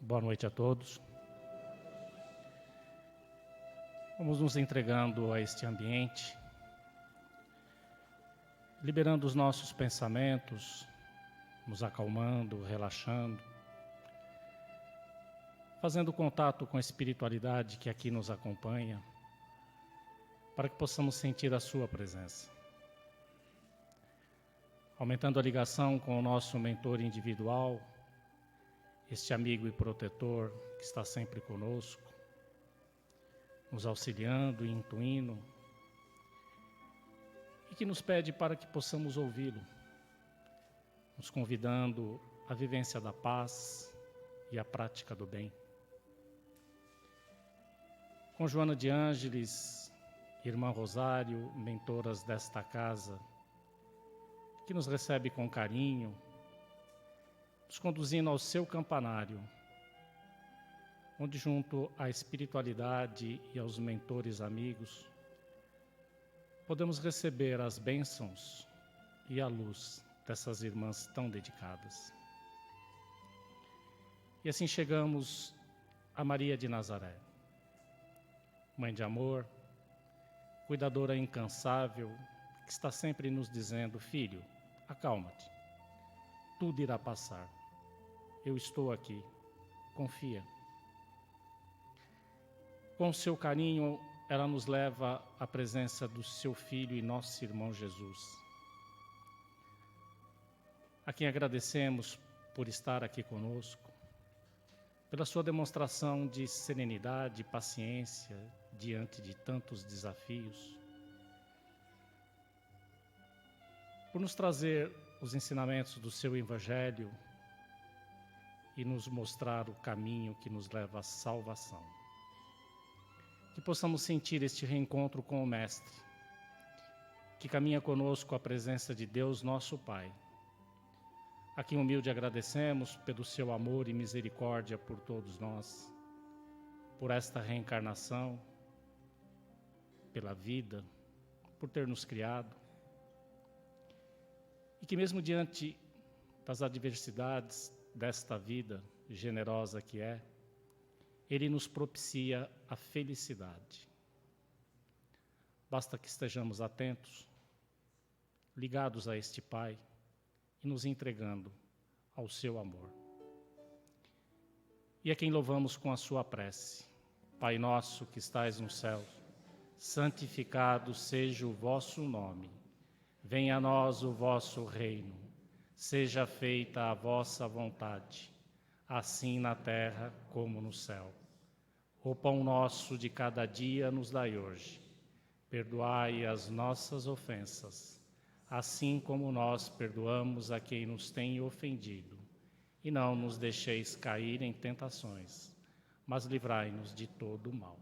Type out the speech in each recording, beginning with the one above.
Boa noite a todos. Vamos nos entregando a este ambiente, liberando os nossos pensamentos, nos acalmando, relaxando, fazendo contato com a espiritualidade que aqui nos acompanha, para que possamos sentir a sua presença. Aumentando a ligação com o nosso mentor individual, este amigo e protetor que está sempre conosco, nos auxiliando e intuindo, e que nos pede para que possamos ouvi-lo, nos convidando à vivência da paz e à prática do bem. Com Joana de Ângeles, irmã Rosário, mentoras desta casa, que nos recebe com carinho, nos conduzindo ao seu campanário, onde junto à espiritualidade e aos mentores amigos, podemos receber as bênçãos e a luz dessas irmãs tão dedicadas. E assim chegamos a Maria de Nazaré, mãe de amor, cuidadora incansável, que está sempre nos dizendo: filho, acalma-te, tudo irá passar, eu estou aqui, confia. Com seu carinho, ela nos leva à presença do seu Filho e nosso irmão Jesus, a quem agradecemos por estar aqui conosco, pela sua demonstração de serenidade e paciência diante de tantos desafios, por nos trazer os ensinamentos do seu Evangelho e nos mostrar o caminho que nos leva à salvação. Que possamos sentir este reencontro com o Mestre, que caminha conosco à presença de Deus, nosso Pai, a quem humilde agradecemos pelo seu amor e misericórdia por todos nós, por esta reencarnação, pela vida, por ter nos criado, e que mesmo diante das adversidades desta vida generosa que é, Ele nos propicia a felicidade. Basta que estejamos atentos, ligados a este Pai e nos entregando ao seu amor. E a quem louvamos com a sua prece: Pai nosso que estais no céu, santificado seja o vosso nome. Venha a nós o vosso reino. Seja feita a vossa vontade, assim na terra como no céu. O pão nosso de cada dia nos dai hoje. Perdoai as nossas ofensas, assim como nós perdoamos a quem nos tem ofendido. E não nos deixeis cair em tentações, mas livrai-nos de todo o mal.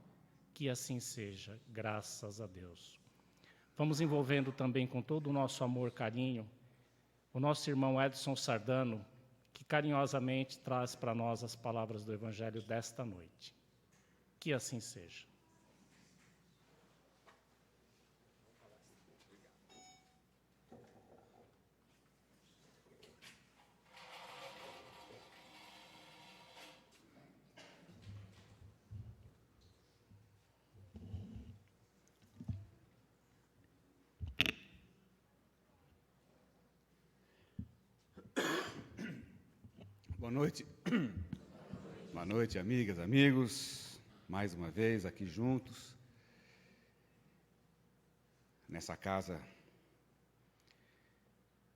Que assim seja, graças a Deus. Vamos envolvendo também com todo o nosso amor, carinho, o nosso irmão Edson Sardano, que carinhosamente traz para nós as palavras do Evangelho desta noite. Que assim seja. Boa noite. Boa noite, amigas, amigos. Mais uma vez aqui juntos, nessa casa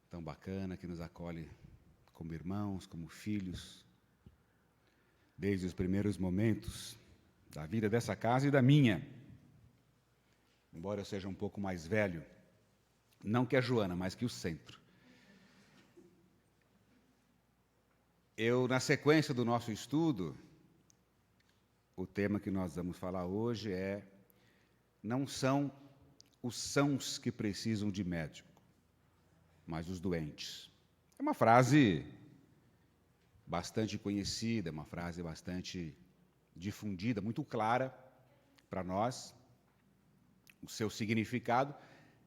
tão bacana que nos acolhe como irmãos, como filhos, desde os primeiros momentos da vida dessa casa e da minha. Embora eu seja um pouco mais velho, não que a Joana, mas que o centro. Na sequência do nosso estudo, o tema que nós vamos falar hoje é: não são os sãos que precisam de médico, mas os doentes. É uma frase bastante conhecida, uma frase bastante difundida, muito clara para nós. O seu significado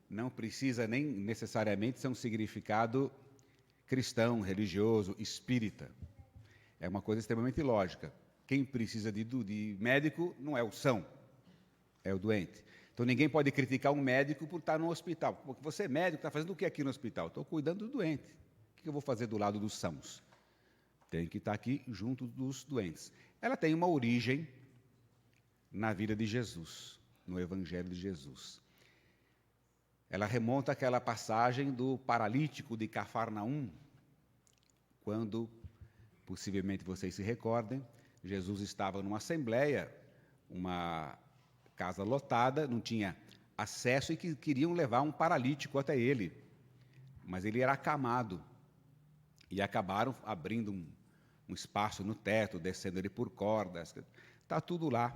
não precisa nem necessariamente ser um significado cristão, religioso, espírita. É uma coisa extremamente lógica. Quem precisa de médico não é o são, é o doente. Então, ninguém pode criticar um médico por estar no hospital. Porque você é médico, está fazendo o que aqui no hospital? Estou cuidando do doente. O que eu vou fazer do lado dos sãos? Tem que estar aqui junto dos doentes. Ela tem uma origem na vida de Jesus, no Evangelho de Jesus. Ela remonta àquela passagem do paralítico de Cafarnaum, quando, possivelmente vocês se recordem, Jesus estava numa assembleia, uma casa lotada, não tinha acesso e que queriam levar um paralítico até ele, mas ele era acamado, e acabaram abrindo um espaço no teto, descendo ele por cordas. Está tudo lá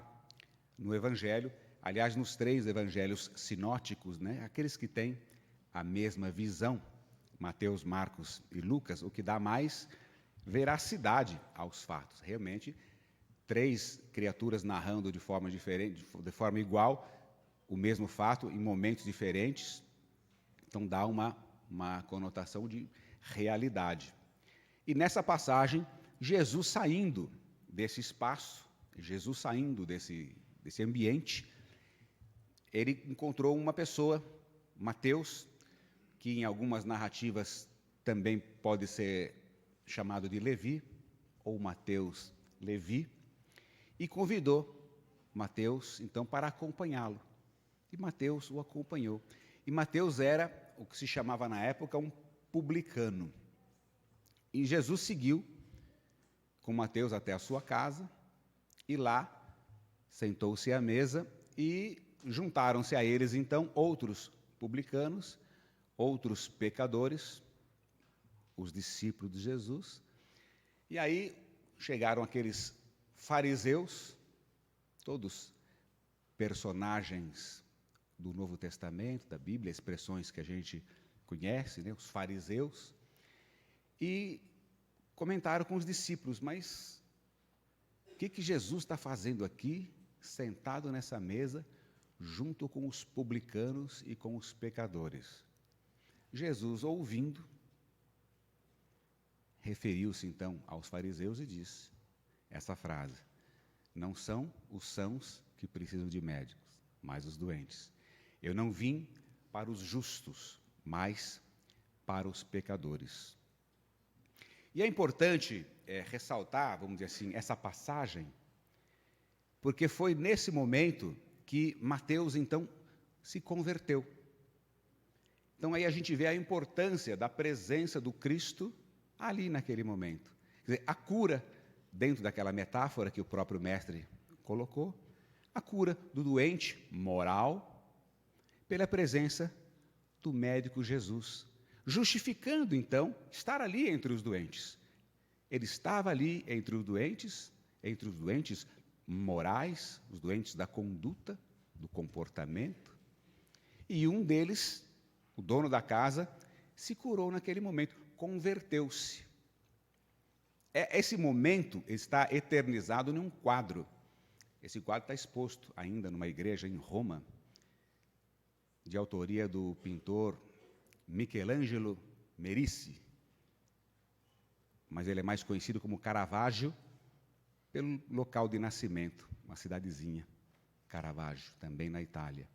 no Evangelho, aliás, nos 3 evangelhos sinóticos, né, aqueles que têm a mesma visão, Mateus, Marcos e Lucas, o que dá mais veracidade aos fatos. Realmente, 3 criaturas narrando de forma diferente, de forma igual, o mesmo fato, em momentos diferentes, então dá uma conotação de realidade. E nessa passagem, Jesus saindo desse espaço, Jesus saindo desse ambiente, ele encontrou uma pessoa, Mateus, que em algumas narrativas também pode ser chamado de Levi, ou Mateus Levi, e convidou Mateus, então, para acompanhá-lo. E Mateus o acompanhou. E Mateus era o que se chamava na época um publicano. E Jesus seguiu com Mateus até a sua casa, e lá sentou-se à mesa e juntaram-se a eles, então, outros publicanos, outros pecadores, os discípulos de Jesus. E aí chegaram aqueles fariseus, todos personagens do Novo Testamento, da Bíblia, expressões que a gente conhece, né, os fariseus, e comentaram com os discípulos, mas o que Jesus está fazendo aqui, sentado nessa mesa, junto com os publicanos e com os pecadores? Jesus, ouvindo, referiu-se então aos fariseus e disse essa frase: não são os sãos que precisam de médicos, mas os doentes. Eu não vim para os justos, mas para os pecadores. E é importante ressaltar, vamos dizer assim, essa passagem, porque foi nesse momento que Mateus, então, se converteu. Então, aí a gente vê a importância da presença do Cristo ali naquele momento. Quer dizer, a cura, dentro daquela metáfora que o próprio mestre colocou, a cura do doente moral, pela presença do médico Jesus, justificando, então, estar ali entre os doentes. Ele estava ali entre os doentes morais, os doentes da conduta, do comportamento, e um deles, o dono da casa, se curou naquele momento, converteu-se. Esse momento está eternizado num quadro. Esse quadro está exposto ainda numa igreja em Roma, de autoria do pintor Michelangelo Merisi, mas ele é mais conhecido como Caravaggio, pelo local de nascimento, uma cidadezinha, Caravaggio, também na Itália.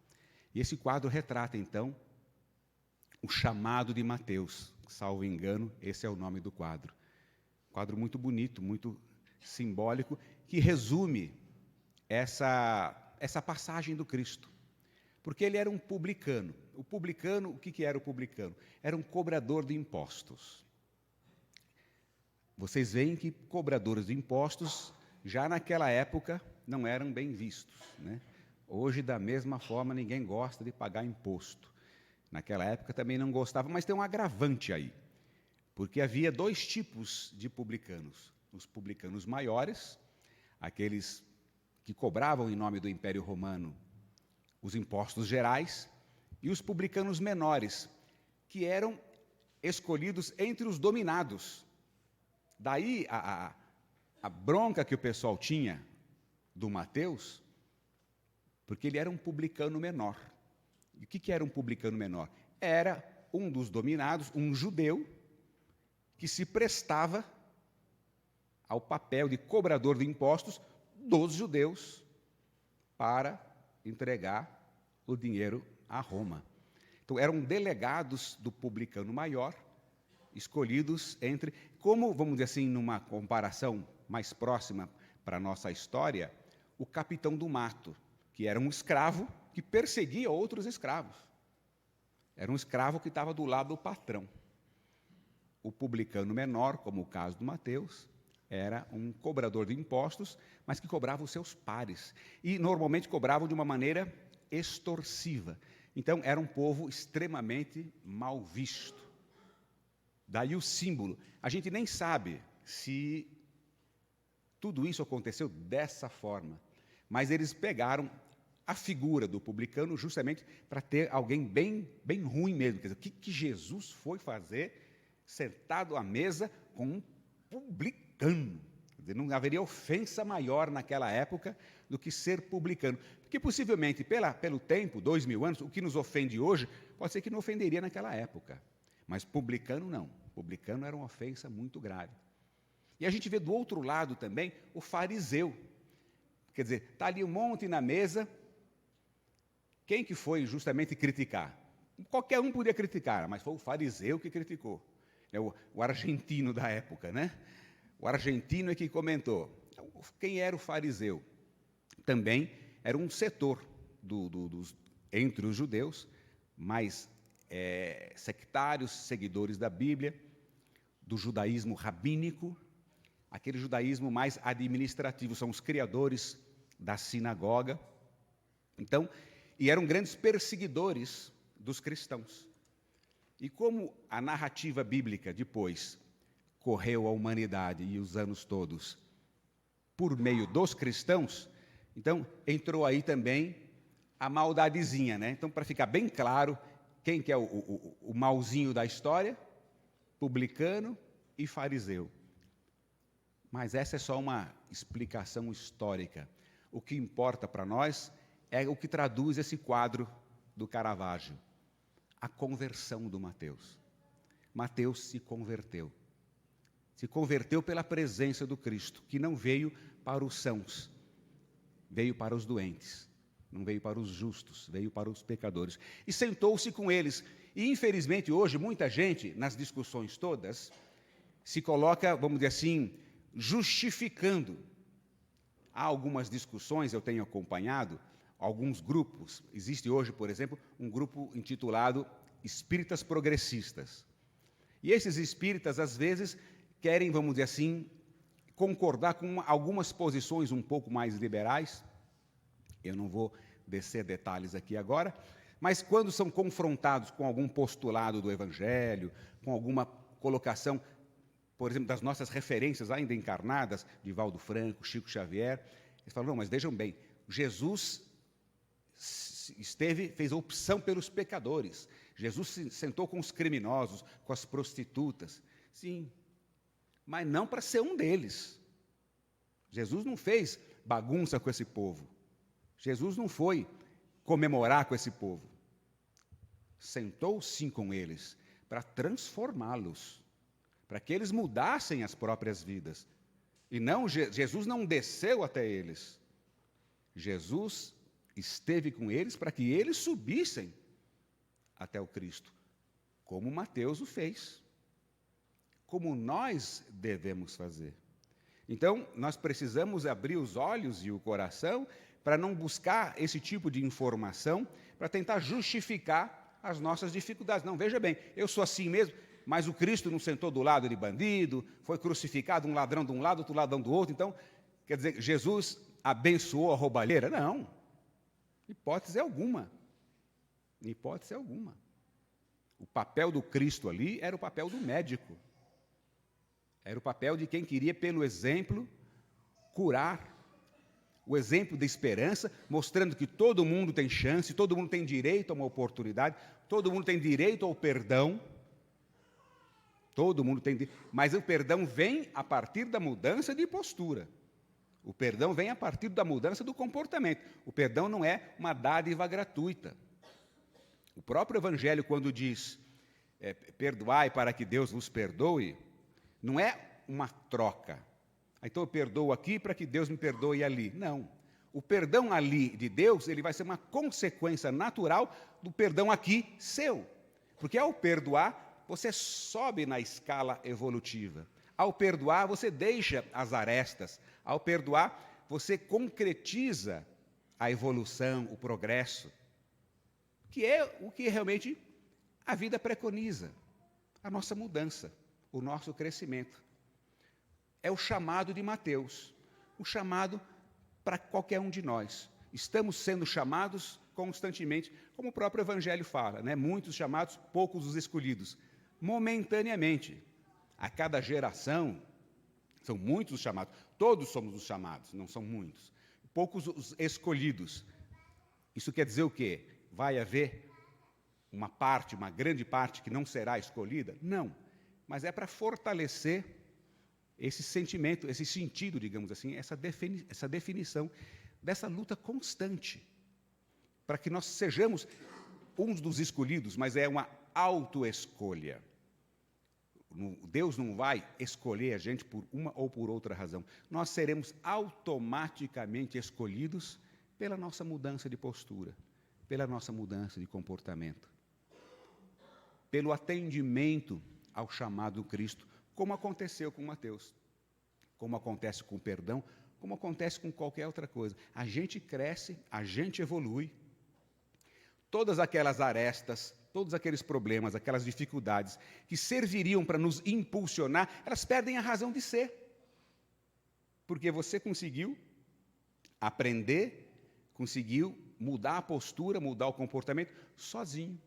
E esse quadro retrata, então, o chamado de Mateus, salvo engano, esse é o nome do quadro. Quadro muito bonito, muito simbólico, que resume essa passagem do Cristo. Porque ele era um publicano. O publicano, o que era o publicano? Era um cobrador de impostos. Vocês veem que cobradores de impostos, já naquela época, não eram bem vistos, né? Hoje, da mesma forma, ninguém gosta de pagar imposto. Naquela época também não gostava, mas tem um agravante aí. Porque havia 2 tipos de publicanos. Os publicanos maiores, aqueles que cobravam em nome do Império Romano os impostos gerais, e os publicanos menores, que eram escolhidos entre os dominados. Daí a bronca que o pessoal tinha do Mateus, porque ele era um publicano menor. E o que era um publicano menor? Era um dos dominados, um judeu, que se prestava ao papel de cobrador de impostos dos judeus para entregar o dinheiro a Roma. Então, eram delegados do publicano maior, escolhidos entre, como, vamos dizer assim, numa comparação mais próxima para a nossa história, o capitão do mato, que era um escravo que perseguia outros escravos. Era um escravo que estava do lado do patrão. O publicano menor, como o caso do Mateus, era um cobrador de impostos, mas que cobrava os seus pares. E, normalmente, cobravam de uma maneira extorsiva. Então, era um povo extremamente mal visto. Daí o símbolo. A gente nem sabe se tudo isso aconteceu dessa forma, mas eles pegaram a figura do publicano justamente para ter alguém bem ruim mesmo. Quer dizer, o que Jesus foi fazer sentado à mesa com um publicano? Quer dizer, não haveria ofensa maior naquela época do que ser publicano. Porque possivelmente, pelo tempo, 2000 anos, o que nos ofende hoje, pode ser que não ofenderia naquela época. Mas publicano não. Publicano era uma ofensa muito grave. E a gente vê do outro lado também o fariseu. Quer dizer, está ali um monte na mesa. Quem que foi justamente criticar? Qualquer um podia criticar, mas foi o fariseu que criticou. É o argentino da época, né? O argentino é que comentou. Quem era o fariseu? Também era um setor entre os judeus, mais sectários, seguidores da Bíblia, do judaísmo rabínico, aquele judaísmo mais administrativo, são os criadores da sinagoga. Então, e eram grandes perseguidores dos cristãos. E como a narrativa bíblica depois correu a humanidade e os anos todos por meio dos cristãos, então entrou aí também a maldadezinha, né? Então, para ficar bem claro, quem que é o malzinho da história? Publicano e fariseu. Mas essa é só uma explicação histórica. O que importa para nós é o que traduz esse quadro do Caravaggio, a conversão do Mateus. Mateus se converteu. Se converteu pela presença do Cristo, que não veio para os sãos, veio para os doentes, não veio para os justos, veio para os pecadores. E sentou-se com eles. E, infelizmente, hoje, muita gente, nas discussões todas, se coloca, vamos dizer assim, justificando. Há algumas discussões, eu tenho acompanhado, alguns grupos. Existe hoje, por exemplo, um grupo intitulado Espíritas Progressistas. E esses espíritas, às vezes, querem, vamos dizer assim, concordar com algumas posições um pouco mais liberais. Eu não vou descer detalhes aqui agora, mas quando são confrontados com algum postulado do Evangelho, com alguma colocação, por exemplo, das nossas referências ainda encarnadas, de Valdo Franco, Chico Xavier, eles falam, não, mas vejam bem, Jesus fez a opção pelos pecadores. Jesus se sentou com os criminosos, com as prostitutas. Sim, mas não para ser um deles. Jesus não fez bagunça com esse povo. Jesus não foi comemorar com esse povo. Sentou sim com eles para transformá-los, para que eles mudassem as próprias vidas. E não, Jesus não desceu até eles. Jesus esteve com eles para que eles subissem até o Cristo, como Mateus o fez, como nós devemos fazer. Então, nós precisamos abrir os olhos e o coração para não buscar esse tipo de informação, para tentar justificar as nossas dificuldades. Não, veja bem, eu sou assim mesmo, mas o Cristo não sentou do lado de bandido, foi crucificado, um ladrão de um lado, outro ladrão do outro. Então, quer dizer, Jesus abençoou a roubalheira? Não, hipótese alguma. Hipótese alguma. O papel do Cristo ali era o papel do médico. Era o papel de quem queria, pelo exemplo, curar. O exemplo da esperança, mostrando que todo mundo tem chance, todo mundo tem direito a uma oportunidade, todo mundo tem direito ao perdão. Todo mundo tem, mas o perdão vem a partir da mudança de postura. O perdão vem a partir da mudança do comportamento. O perdão não é uma dádiva gratuita. O próprio Evangelho, quando diz, perdoai para que Deus vos perdoe, não é uma troca. Então eu perdoo aqui para que Deus me perdoe ali. Não. O perdão ali de Deus, ele vai ser uma consequência natural do perdão aqui seu. Porque ao perdoar, você sobe na escala evolutiva. Ao perdoar, você deixa as arestas. Ao perdoar, você concretiza a evolução, o progresso, que é o que realmente a vida preconiza, a nossa mudança, o nosso crescimento. É o chamado de Mateus, o chamado para qualquer um de nós. Estamos sendo chamados constantemente, como o próprio Evangelho fala, né? Muitos chamados, poucos os escolhidos, momentaneamente. A cada geração, são muitos os chamados, todos somos os chamados, não são muitos. Poucos os escolhidos. Isso quer dizer o quê? Vai haver uma parte, uma grande parte que não será escolhida? Não, mas é para fortalecer esse sentimento, esse sentido, digamos assim, essa definição dessa luta constante, para que nós sejamos uns dos escolhidos, mas é uma autoescolha. Deus não vai escolher a gente por uma ou por outra razão. Nós seremos automaticamente escolhidos pela nossa mudança de postura, pela nossa mudança de comportamento, pelo atendimento ao chamado do Cristo, como aconteceu com Mateus, como acontece com o perdão, como acontece com qualquer outra coisa. A gente cresce, a gente evolui. Todas aquelas arestas, todos aqueles problemas, aquelas dificuldades que serviriam para nos impulsionar, elas perdem a razão de ser. Porque você conseguiu aprender, conseguiu mudar a postura, mudar o comportamento sozinho.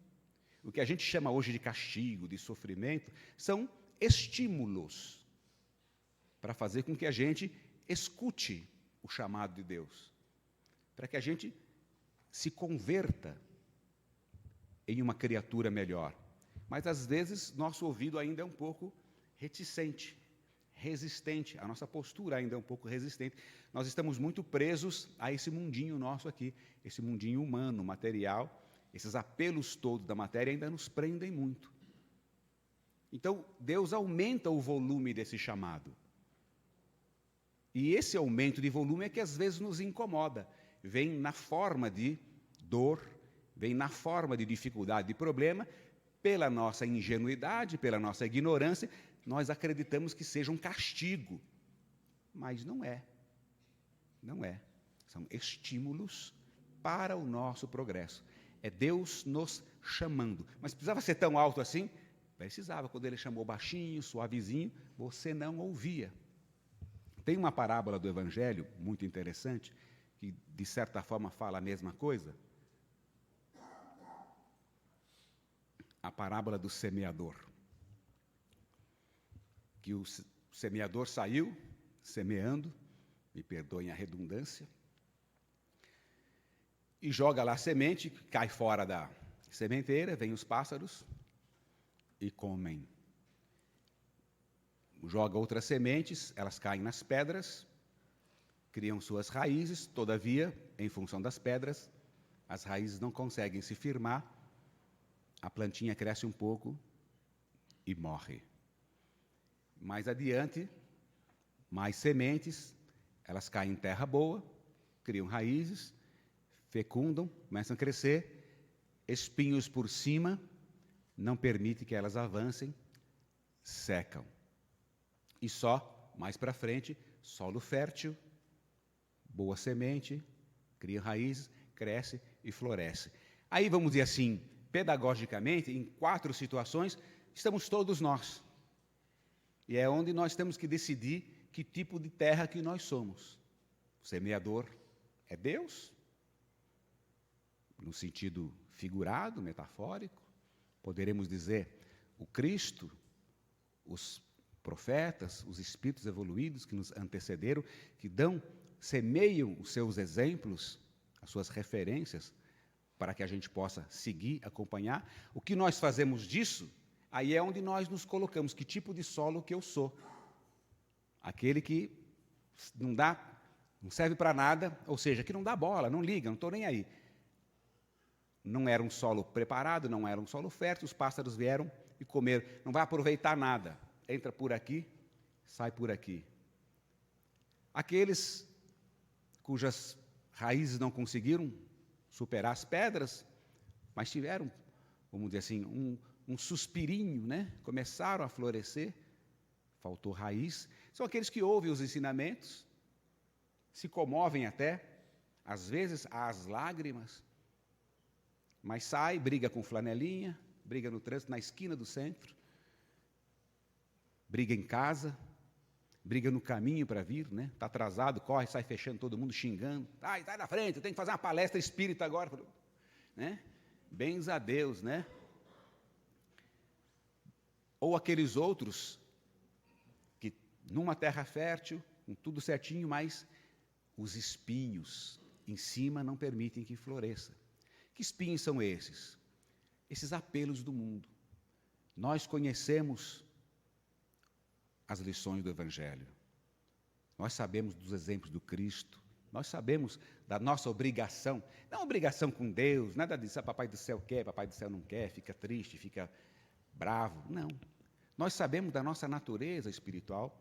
O que a gente chama hoje de castigo, de sofrimento, são estímulos para fazer com que a gente escute o chamado de Deus, para que a gente se converta em uma criatura melhor. Mas, às vezes, nosso ouvido ainda é um pouco reticente, resistente, a nossa postura ainda é um pouco resistente. Nós estamos muito presos a esse mundinho nosso aqui, esse mundinho humano, material. Esses apelos todos da matéria ainda nos prendem muito. Então, Deus aumenta o volume desse chamado. E esse aumento de volume é que às vezes nos incomoda. Vem na forma de dor, vem na forma de dificuldade, de problema, pela nossa ingenuidade, pela nossa ignorância, nós acreditamos que seja um castigo. Mas não é. Não é. São estímulos para o nosso progresso. É Deus nos chamando. Mas precisava ser tão alto assim? Precisava. Quando ele chamou baixinho, suavezinho, você não ouvia. Tem uma parábola do Evangelho muito interessante, que de certa forma fala a mesma coisa. A parábola do semeador. Que o semeador saiu semeando, me perdoem a redundância, e joga lá a semente, cai fora da sementeira, vêm os pássaros e comem. Joga outras sementes, elas caem nas pedras, criam suas raízes, todavia, em função das pedras, as raízes não conseguem se firmar, a plantinha cresce um pouco e morre. Mais adiante, mais sementes, elas caem em terra boa, criam raízes, fecundam, começam a crescer, espinhos por cima, não permitem que elas avancem, secam. E só, mais para frente, solo fértil, boa semente, cria raízes, cresce e floresce. Aí, vamos dizer assim, pedagogicamente, em 4 situações, estamos todos nós. E é onde nós temos que decidir que tipo de terra que nós somos. O semeador é Deus, no sentido figurado, metafórico. Poderemos dizer o Cristo, os profetas, os espíritos evoluídos que nos antecederam, que semeiam os seus exemplos, as suas referências, para que a gente possa seguir, acompanhar. O que nós fazemos disso, aí é onde nós nos colocamos, que tipo de solo que eu sou. Aquele que não serve para nada, ou seja, que não dá bola, não liga, não estou nem aí. Não era um solo preparado, não era um solo fértil, os pássaros vieram e comeram, não vai aproveitar nada. Entra por aqui, sai por aqui. Aqueles cujas raízes não conseguiram superar as pedras, mas tiveram, vamos dizer assim, um suspirinho, né? Começaram a florescer, faltou raiz. São aqueles que ouvem os ensinamentos, se comovem até, às vezes às lágrimas, mas sai, briga com flanelinha, briga no trânsito, na esquina do centro, briga em casa, briga no caminho para vir, né? Está atrasado, corre, sai fechando todo mundo, xingando. Sai na frente, eu tenho que fazer uma palestra espírita agora. Né? Bens a Deus, né? Ou aqueles outros que, numa terra fértil, com tudo certinho, mas os espinhos em cima não permitem que floresça. Que espinhos são esses? Esses apelos do mundo. Nós conhecemos as lições do Evangelho. Nós sabemos dos exemplos do Cristo. Nós sabemos da nossa obrigação. Não obrigação com Deus, nada disso. Papai do céu quer, papai do céu não quer, fica triste, fica bravo. Não. Nós sabemos da nossa natureza espiritual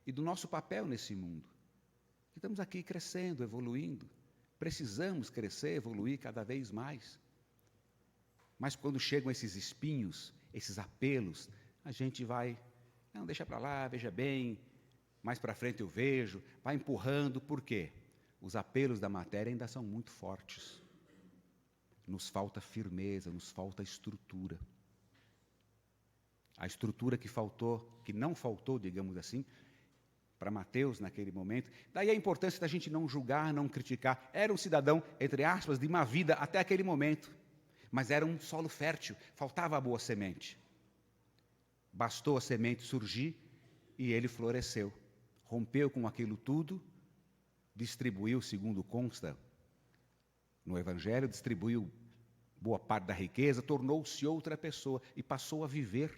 e do nosso papel nesse mundo. Estamos aqui crescendo, evoluindo. Precisamos crescer, evoluir cada vez mais. Mas quando chegam esses espinhos, esses apelos, a gente vai, não, deixa para lá, veja bem, mais para frente eu vejo, vai empurrando. Por quê? Os apelos da matéria ainda são muito fortes. Nos falta firmeza, nos falta estrutura. A estrutura que não faltou, digamos assim, para Mateus naquele momento. Daí a importância da gente não julgar, não criticar. Era um cidadão, entre aspas, de má vida até aquele momento. Mas era um solo fértil, faltava a boa semente. Bastou a semente surgir e ele floresceu. Rompeu com aquilo tudo, distribuiu, segundo consta no Evangelho, distribuiu boa parte da riqueza, tornou-se outra pessoa e passou a viver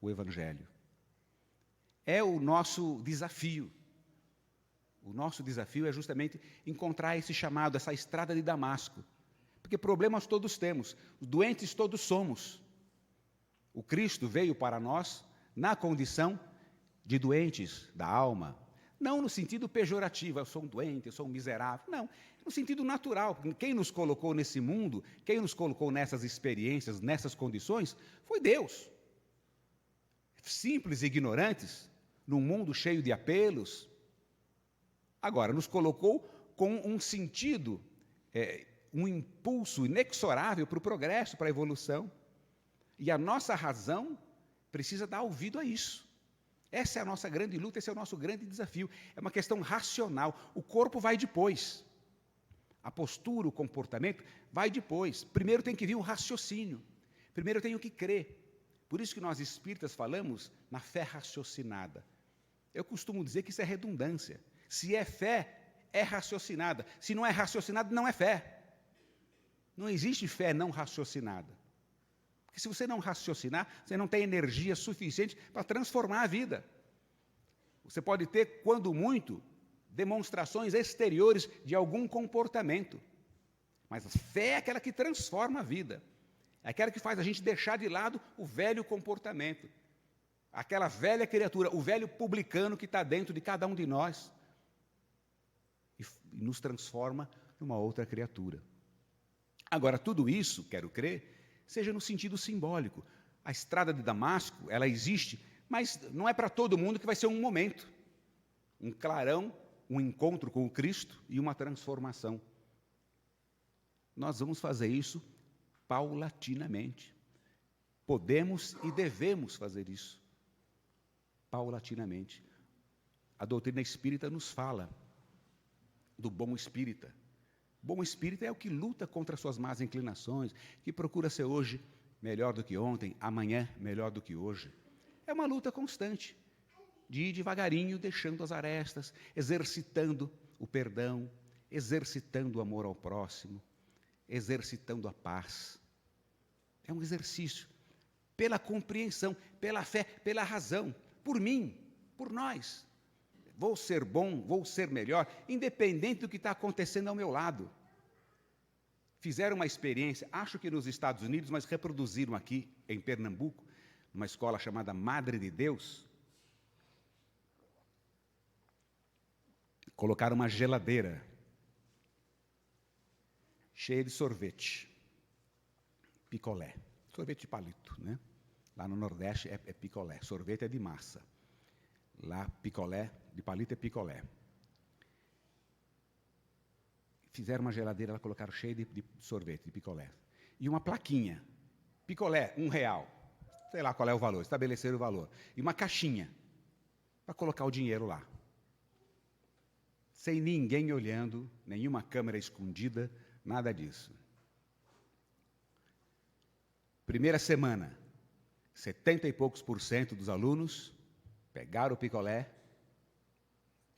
o Evangelho. É o nosso desafio. O nosso desafio é justamente encontrar esse chamado, essa estrada de Damasco. Porque problemas todos temos, doentes todos somos. O Cristo veio para nós na condição de doentes da alma. Não no sentido pejorativo, eu sou um doente, eu sou um miserável. Não, no sentido natural. Quem nos colocou nesse mundo, quem nos colocou nessas experiências, nessas condições, foi Deus. Simples e ignorantes, num mundo cheio de apelos. Agora, nos colocou com um sentido, um impulso inexorável para o progresso, para a evolução. E a nossa razão precisa dar ouvido a isso. Essa é a nossa grande luta, esse é o nosso grande desafio. É uma questão racional. O corpo vai depois. A postura, o comportamento, vai depois. Primeiro tem que vir o raciocínio. Primeiro eu tenho que crer. Por isso que nós espíritas falamos na fé raciocinada. Eu costumo dizer que isso é redundância. Se é fé, é raciocinada. Se não é raciocinada, não é fé. Não existe fé não raciocinada. Porque se você não raciocinar, você não tem energia suficiente para transformar a vida. Você pode ter, quando muito, demonstrações exteriores de algum comportamento. Mas a fé é aquela que transforma a vida. É aquela que faz a gente deixar de lado o velho comportamento. Aquela velha criatura, o velho publicano que está dentro de cada um de nós. E nos transforma numa outra criatura. Agora, tudo isso, quero crer, seja no sentido simbólico. A estrada de Damasco, ela existe, mas não é para todo mundo que vai ser um momento. Um clarão, um encontro com o Cristo e uma transformação. Nós vamos fazer isso paulatinamente. Podemos e devemos fazer isso paulatinamente. A doutrina espírita nos fala do bom espírita. Bom espírita é o que luta contra suas más inclinações, que procura ser hoje melhor do que ontem, amanhã melhor do que hoje. É uma luta constante, de ir devagarinho, deixando as arestas, exercitando o perdão, exercitando o amor ao próximo, exercitando a paz. É um exercício pela compreensão, pela fé, pela razão, por mim, por nós. Vou ser bom, vou ser melhor, independente do que está acontecendo ao meu lado. Fizeram uma experiência, acho que nos Estados Unidos, mas reproduziram aqui em Pernambuco, numa escola chamada Madre de Deus. colocaram uma geladeira cheia de sorvete, picolé, sorvete de palito, né? Lá no Nordeste é picolé, sorvete é de massa. Lá, picolé, de palito é picolé. Fizeram uma geladeira, lá colocaram cheia de sorvete, de picolé. E uma plaquinha, picolé, R$1. Sei lá qual é o valor, estabeleceram o valor. E uma caixinha, para colocar o dinheiro lá. Sem ninguém olhando, nenhuma câmera escondida, nada disso. Primeira semana, 70 e poucos % dos alunos pegaram o picolé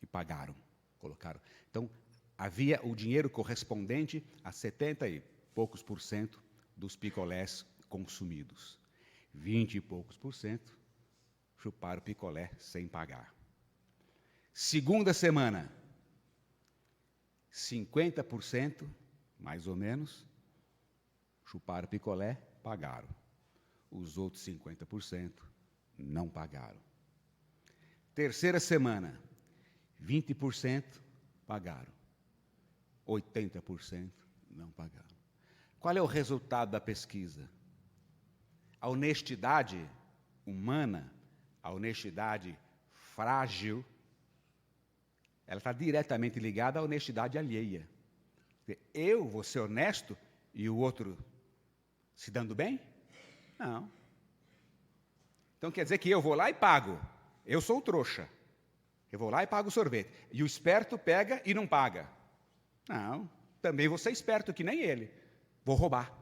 e pagaram, colocaram. Então, havia o dinheiro correspondente a 70 e poucos % dos picolés consumidos. 20 e poucos % chuparam picolé sem pagar. Segunda semana, 50%, mais ou menos, chuparam picolé, pagaram. Os outros 50% não pagaram. Terceira semana, 20% pagaram. 80% não pagaram. Qual é o resultado da pesquisa? A honestidade humana, a honestidade frágil, ela está diretamente ligada à honestidade alheia. Eu vou ser honesto e o outro se dando bem? Não. Então quer dizer que eu vou lá e pago. Eu sou o trouxa. Eu vou lá e pago o sorvete. E o esperto pega e não paga. Não. Também vou ser esperto que nem ele. Vou roubar.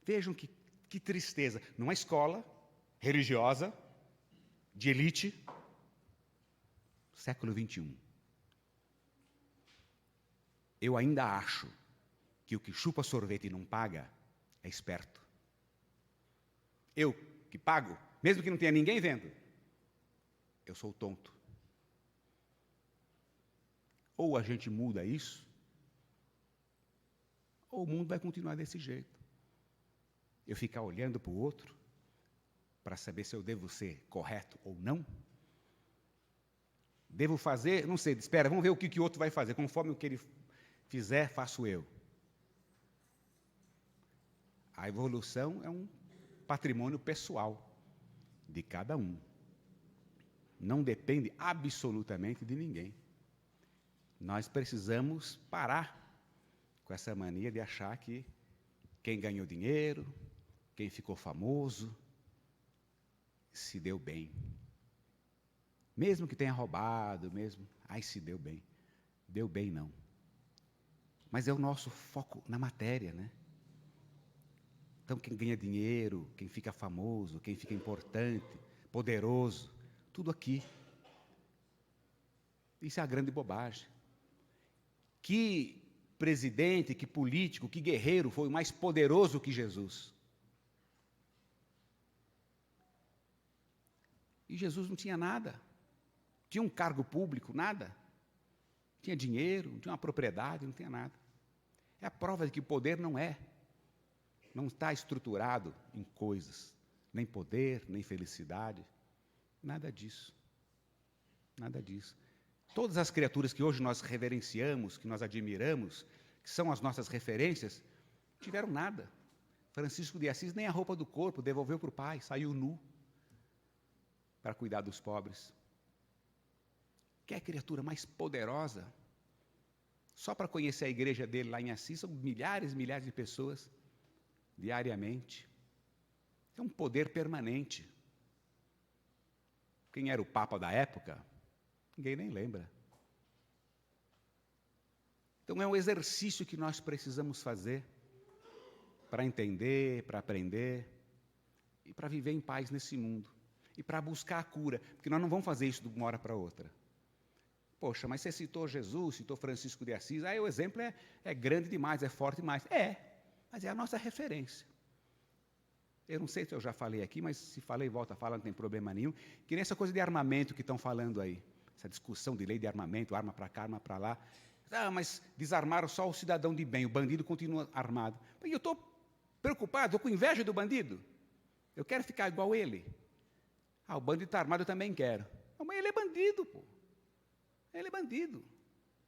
Vejam que tristeza. Numa escola religiosa, de elite, século XXI. Eu ainda acho que o que chupa sorvete e não paga é esperto. Eu, que pago, mesmo que não tenha ninguém vendo, eu sou tonto. Ou a gente muda isso, ou o mundo vai continuar desse jeito. Eu ficar olhando para o outro, para saber se eu devo ser correto ou não. Devo fazer, não sei, espera, vamos ver o que o outro vai fazer. Conforme o que ele fizer, faço eu. A evolução é um patrimônio pessoal de cada um. Não depende absolutamente de ninguém. Nós precisamos parar com essa mania de achar que quem ganhou dinheiro, quem ficou famoso, se deu bem. Mesmo que tenha roubado, mesmo, se deu bem. Deu bem não. Mas é o nosso foco na matéria, né? Então, quem ganha dinheiro, quem fica famoso, quem fica importante, poderoso, tudo aqui. Isso é a grande bobagem. Que presidente, que político, que guerreiro foi mais poderoso que Jesus? E Jesus não tinha nada. Tinha um cargo público, nada. Não tinha dinheiro, não tinha uma propriedade, não tinha nada. É a prova de que o poder não está estruturado em coisas, nem poder, nem felicidade, nada disso. Nada disso. Todas as criaturas que hoje nós reverenciamos, que nós admiramos, que são as nossas referências, tiveram nada. Francisco de Assis nem a roupa do corpo devolveu para o pai, saiu nu para cuidar dos pobres. Que é a criatura mais poderosa? Só para conhecer a igreja dele lá em Assis, são milhares e milhares de pessoas diariamente. É um poder permanente. Quem era o Papa da época? Ninguém nem lembra. Então é um exercício que nós precisamos fazer para entender, para aprender e para viver em paz nesse mundo. E para buscar a cura, porque nós não vamos fazer isso de uma hora para outra. Poxa, mas você citou Jesus, citou Francisco de Assis, aí o exemplo é grande demais, é forte demais. Mas é a nossa referência. Eu não sei se eu já falei aqui, mas se falei, volta a falar, não tem problema nenhum. Que nem essa coisa de armamento que estão falando aí. Essa discussão de lei de armamento, arma para cá, arma para lá. Mas desarmaram só o cidadão de bem, o bandido continua armado. E eu estou preocupado, estou com inveja do bandido. Eu quero ficar igual ele. O bandido está armado, eu também quero. Mas ele é bandido, pô. Ele é bandido.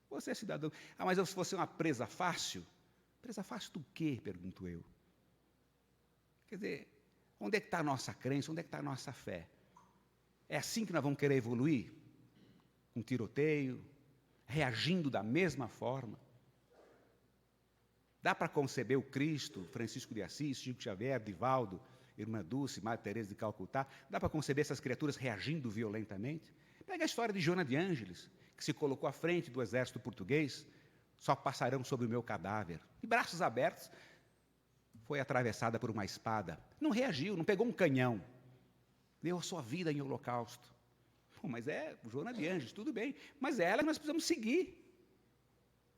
Você é cidadão. Ah, mas se fosse uma presa fácil? Presa fácil do quê? Pergunto eu. Quer dizer, onde é que está a nossa crença? Onde é que está a nossa fé? É assim que nós vamos querer evoluir? Com tiroteio? Reagindo da mesma forma? Dá para conceber o Cristo, Francisco de Assis, Chico Xavier, Divaldo, Irmã Dulce, Madre Teresa de Calcutá? Dá para conceber essas criaturas reagindo violentamente? Pega a história de Joana de Ângeles, que se colocou à frente do exército português, só passarão sobre o meu cadáver. De braços abertos, foi atravessada por uma espada. Não reagiu, não pegou um canhão. Deu a sua vida em holocausto. Pô, mas é Joana de Ângeles, tudo bem. Mas é ela que nós precisamos seguir.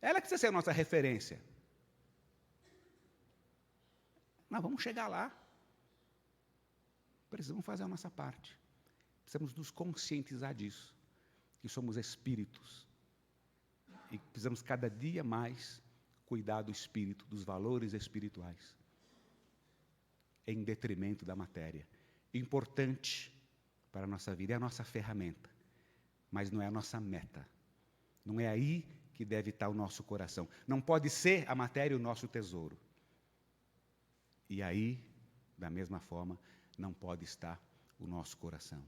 Ela que precisa ser a nossa referência. Nós vamos chegar lá. Precisamos fazer a nossa parte. Precisamos nos conscientizar disso. Que somos espíritos. E precisamos cada dia mais cuidar do espírito, dos valores espirituais. Em detrimento da matéria. Importante para a nossa vida, é a nossa ferramenta, mas não é a nossa meta. Não é aí que deve estar o nosso coração. Não pode ser a matéria o nosso tesouro. E aí, da mesma forma, não pode estar o nosso coração.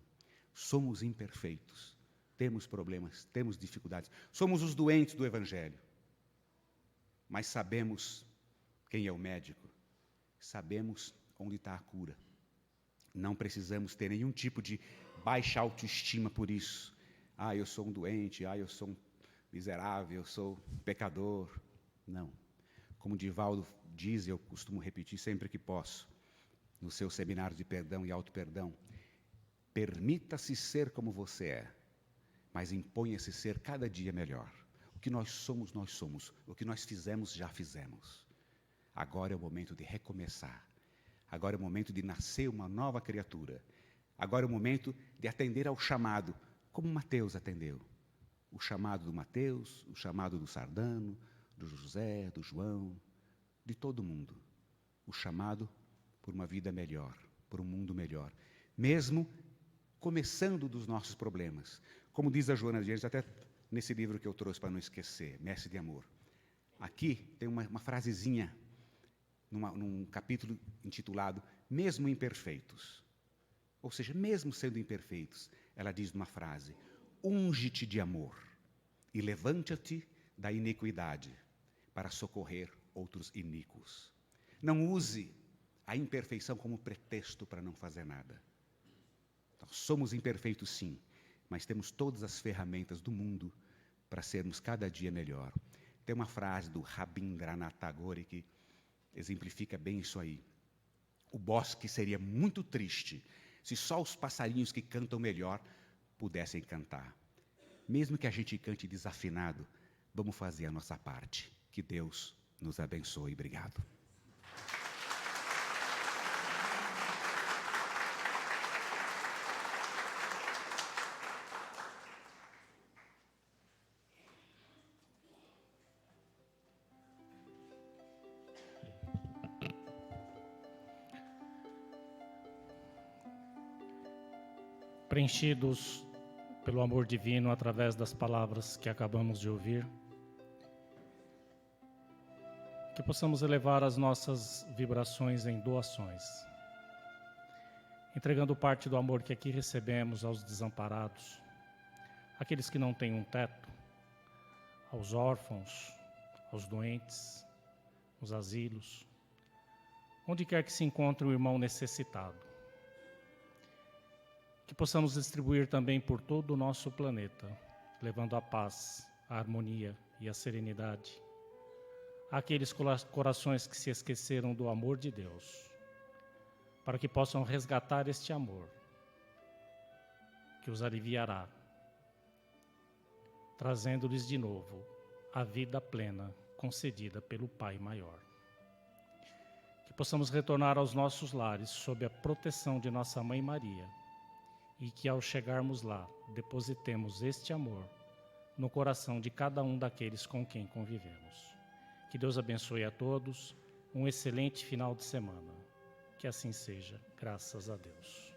Somos imperfeitos, temos problemas, temos dificuldades. Somos os doentes do Evangelho. Mas sabemos quem é o médico, sabemos onde está a cura. Não precisamos ter nenhum tipo de baixa autoestima por isso. Ah, eu sou um doente, eu sou um miserável, eu sou um pecador. Não. Como Divaldo diz, eu costumo repetir sempre que posso, no seu seminário de perdão e auto-perdão, permita-se ser como você é, mas imponha-se ser cada dia melhor. O que nós somos, nós somos. O que nós fizemos, já fizemos. Agora é o momento de recomeçar. Agora é o momento de nascer uma nova criatura. Agora é o momento de atender ao chamado, como Mateus atendeu. O chamado do Mateus, o chamado do Sardano, do José, do João, de todo mundo. O chamado por uma vida melhor, por um mundo melhor. Mesmo começando dos nossos problemas. Como diz a Joana de Ângeles, até nesse livro que eu trouxe para não esquecer, Mestre de Amor. Aqui tem uma frasezinha, num capítulo intitulado Mesmo Imperfeitos. Ou seja, mesmo sendo imperfeitos, ela diz numa frase, unge-te de amor e levanta-te da iniquidade para socorrer outros iníquos. Não use a imperfeição como pretexto para não fazer nada. Então, somos imperfeitos sim, mas temos todas as ferramentas do mundo para sermos cada dia melhor. Tem uma frase do Rabindranath Tagore que exemplifica bem isso aí. O bosque seria muito triste se só os passarinhos que cantam melhor pudessem cantar. Mesmo que a gente cante desafinado, vamos fazer a nossa parte. Que Deus nos abençoe. Obrigado. Preenchidos pelo amor divino através das palavras que acabamos de ouvir, que possamos elevar as nossas vibrações em doações, entregando parte do amor que aqui recebemos aos desamparados, aqueles que não têm um teto, aos órfãos, aos doentes, nos asilos, onde quer que se encontre o irmão necessitado. Que possamos distribuir também por todo o nosso planeta, levando a paz, a harmonia e a serenidade àqueles corações que se esqueceram do amor de Deus, para que possam resgatar este amor, que os aliviará, trazendo-lhes de novo a vida plena concedida pelo Pai Maior. Que possamos retornar aos nossos lares sob a proteção de nossa Mãe Maria, e que ao chegarmos lá, depositemos este amor no coração de cada um daqueles com quem convivemos. Que Deus abençoe a todos, um excelente final de semana. Que assim seja, graças a Deus.